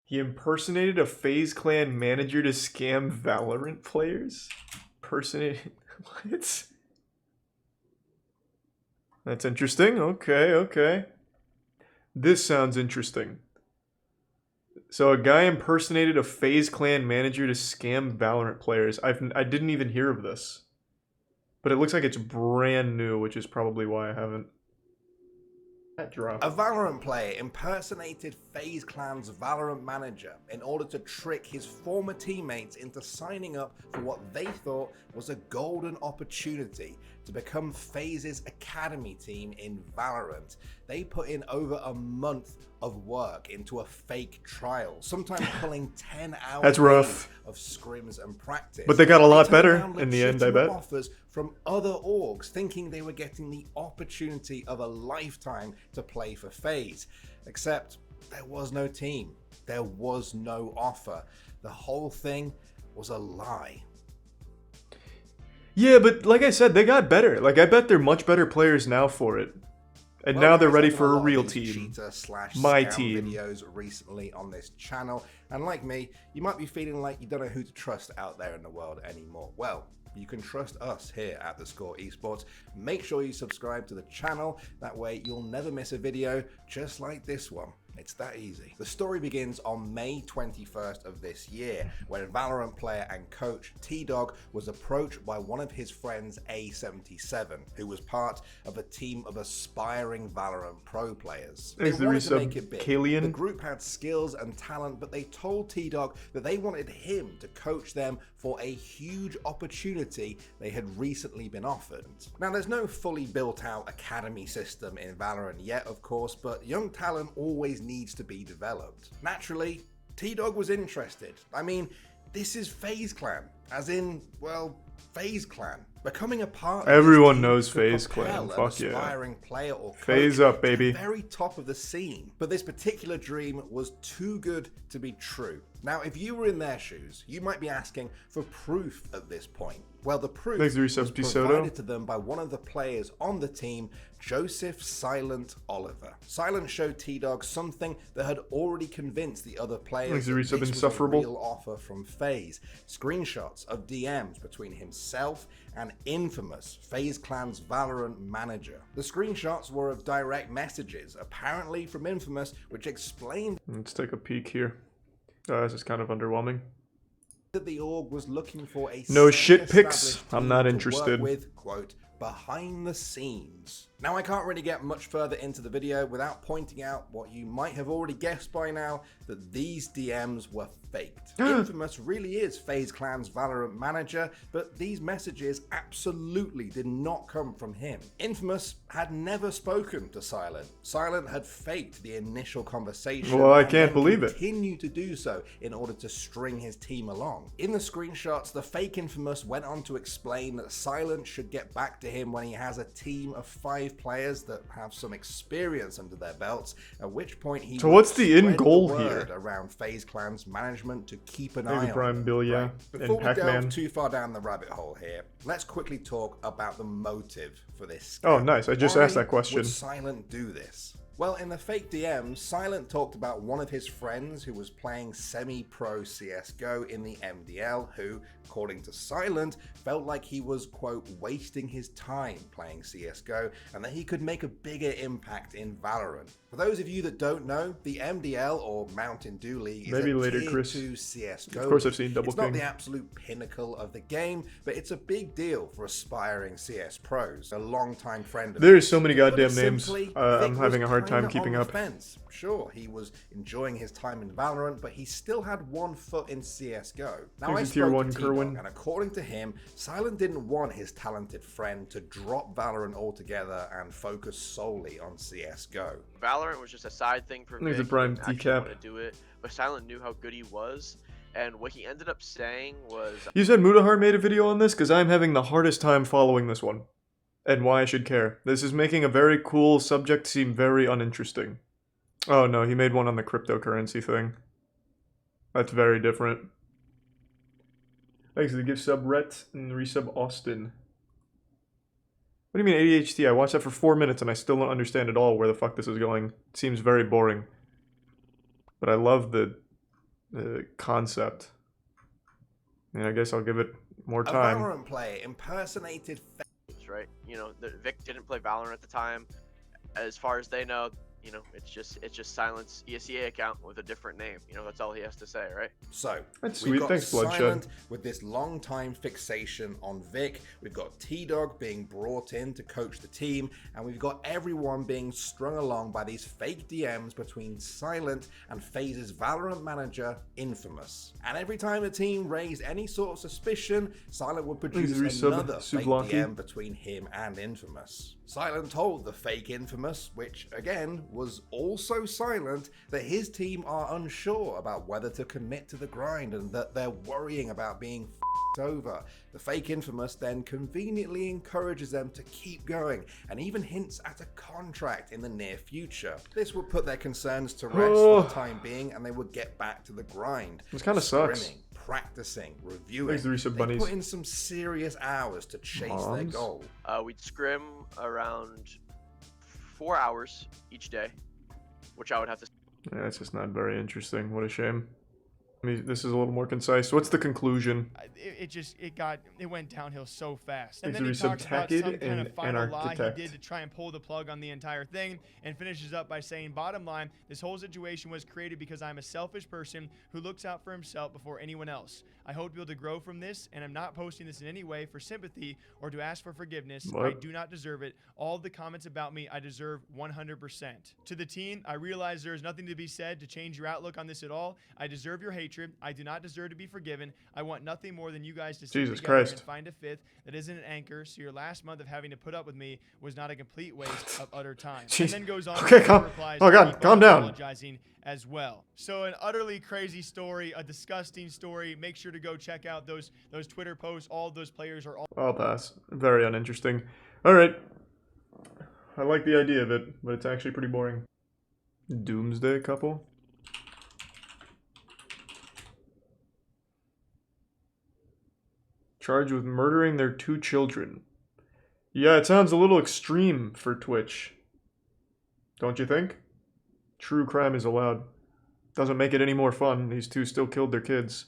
He impersonated a FaZe Clan manager to scam Valorant players? Impersonated... What? That's interesting. Okay, okay. This sounds interesting. So a guy impersonated a FaZe Clan manager to scam Valorant players. I didn't even hear of this. But it looks like it's brand new, which is probably why I haven't. That drop. A Valorant player impersonated FaZe Clan's Valorant manager in order to trick his former teammates into signing up for what they thought was a golden opportunity to become FaZe's academy team in Valorant. They put in over a month of work into a fake trial, sometimes pulling 10 hours That's rough. of scrims and practice. But they got a lot better in the end, I bet. Offers from other orgs thinking they were getting the opportunity of a lifetime to play for FaZe. Except there was no team. There was no offer. The whole thing was a lie. Yeah, but like I said, they got better. Like, I bet they're much better players now for it. And well, now they're ready for a real team. My team. Videos recently on this channel, and like me, you might be feeling like you don't know who to trust out there in the world anymore. Well, you can trust us here at The Score Esports. Make sure you subscribe to the channel. That way you'll never miss a video just like this one. It's that easy. The story begins on May 21st of this year, when Valorant player and coach T-Dog was approached by one of his friends, A77, who was part of a team of aspiring Valorant pro players. They wanted to make it big. The group had skills and talent, but they told T-Dog that they wanted him to coach them for a huge opportunity they had recently been offered. Now, there's no fully built out academy system in Valorant yet, of course, but young talent always needs to be developed. Naturally, T-Dog was interested. I mean, this is FaZe Clan, as in, well, FaZe Clan. Becoming a part Everyone knows FaZe Clan. Fuck yeah. Aspiring player or coach FaZe up, baby. At the very top of the scene. But this particular dream was too good to be true. Now, if you were in their shoes, you might be asking for proof at this point. Well, the proof was provided to them by one of the players on the team, Joseph Silent Oliver. Silent showed T-Dog something that had already convinced the other players that this was a real offer from FaZe. Screenshots of DMs between himself and Infamous, FaZe Clan's Valorant manager. The screenshots were of direct messages, apparently from Infamous, which explained... Let's take a peek here. This is kind of underwhelming. That the org was looking for a no shit pics. I'm not interested. With, quote, behind the scenes. Now, I can't really get much further into the video without pointing out what you might have already guessed by now, that these DMs were faked. Infamous really is FaZe Clan's Valorant manager, but these messages absolutely did not come from him. Infamous had never spoken to Silent. Silent had faked the initial conversation. Well, I can't believe it. Continued to do so in order to string his team along. In the screenshots, the fake Infamous went on to explain that Silent should get back to him when he has a team of 5 players that have some experience under their belts, at which point he so what's the end goal here around FaZe Clan's management to keep an eye on Prime Bill, yeah. Right? Before we delve too far down the rabbit hole here, let's quickly talk about the motive for this scam. Oh nice, I just asked that question. Would Silent do this? Well, in the fake DMs, Silent talked about one of his friends who was playing semi-pro CSGO in the MDL, who, according to Silent, felt like he was, quote, wasting his time playing CSGO, and that he could make a bigger impact in Valorant. For those of you that don't know, the MDL, or Mountain Dew League, is a Tier 2 CSGO. Of course I've seen Double King. It's not the absolute pinnacle of the game, but it's a big deal for aspiring CS pros. A longtime friend of There's so many goddamn names. I'm having a hard time keeping up. Sure, he was enjoying his time in Valorant, but he still had one foot in CSGO. Now, I spoke to T-Dog, and according to him, Silent didn't want his talented friend to drop Valorant altogether and focus solely on CSGO. Valorant was just a side thing for me. There's a Prime decap. To do it, but Silent knew how good he was, and what he ended up saying was... You said Mudahar made a video on this? Because I'm having the hardest time following this one. And why I should care. This is making a very cool subject seem very uninteresting. Oh no, he made one on the cryptocurrency thing. That's very different. Thanks for the gift sub, Rhett, and resub Austin. What do you mean ADHD? I watched that for 4 minutes and I still don't understand at all where the fuck this is going. It seems very boring. But I love the concept. And I guess I'll give it more A time. Valorant player impersonated Right? You know, Vic didn't play Valorant at the time. As far as they know, you know, it's just Silent's ESEA account with a different name. You know, that's all he has to say, right? So That's we've sweet. got Thanks, Bloodshed. Silent with this long time fixation on Vic. We've got T-Dog being brought in to coach the team, and we've got everyone being strung along by these fake DMs between Silent and FaZe's Valorant manager, Infamous. And every time the team raised any sort of suspicion, Silent would produce another fake DM between him and Infamous. Silent told the fake Infamous, which again was also Silent, that his team are unsure about whether to commit to the grind and that they're worrying about being f***ed over. The fake Infamous then conveniently encourages them to keep going and even hints at a contract in the near future. This would put their concerns to rest for the time being, and they would get back to the grind. This kind of sucks. Practicing, reviewing. They put in some serious hours to chase their goal. We'd scrim around 4 hours each day, which I would have to. Yeah, that's just not very interesting. What a shame. I mean, this is a little more concise. What's the conclusion? It went downhill so fast. And It's then he talks about some subtacted kind of and final lie he anarchitect. did to try and pull the plug on the entire thing, and finishes up by saying, bottom line, this whole situation was created because I'm a selfish person who looks out for himself before anyone else. I hope you'll to grow from this, and I'm not posting this in any way for sympathy or to ask for forgiveness. What? I do not deserve it. All the comments about me, I deserve 100%. To the team, I realize there is nothing to be said to change your outlook on this at all. I deserve your hatred. I do not deserve to be forgiven. I want nothing more than you guys to sit Jesus together Christ. and find a fifth that isn't an anchor, so your last month of having to put up with me was not a complete waste of utter time. Jeez. And then goes on Okay, to calm- replies oh to God, keep calm on down. apologizing as well. So an utterly crazy story, a disgusting story. Make sure to go check out those Twitter posts. All of those players are all I'll pass. Very uninteresting. Alright. I like the idea of it, but it's actually pretty boring. Doomsday couple? Charged with murdering their 2 children. Yeah, it sounds a little extreme for Twitch. Don't you think? True crime is allowed. Doesn't make it any more fun. These 2 still killed their kids.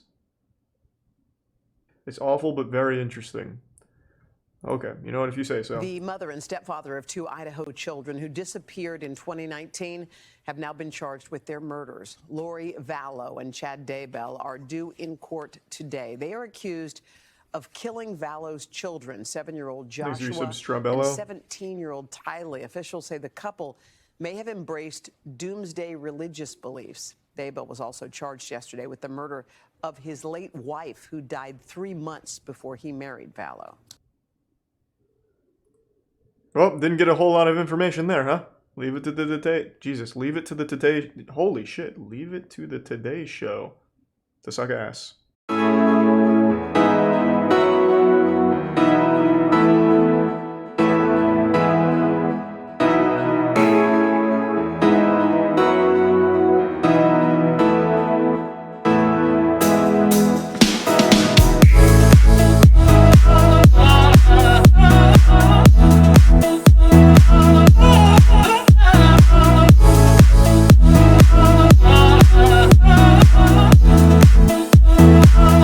It's awful, but very interesting. Okay, you know what, if you say so. The mother and stepfather of 2 Idaho children who disappeared in 2019 have now been charged with their murders. Lori Vallow and Chad Daybell are due in court today. They are accused of killing Vallow's children, 7-year-old Joshua and 17-year-old Tylee. Officials say the couple may have embraced doomsday religious beliefs. Daybell was also charged yesterday with the murder of his late wife, who died 3 months before he married Vallow. Well, didn't get a whole lot of information there, huh? Leave it to the Today... Jesus, leave it to the Today... Holy shit, leave it to the Today Show to suck ass.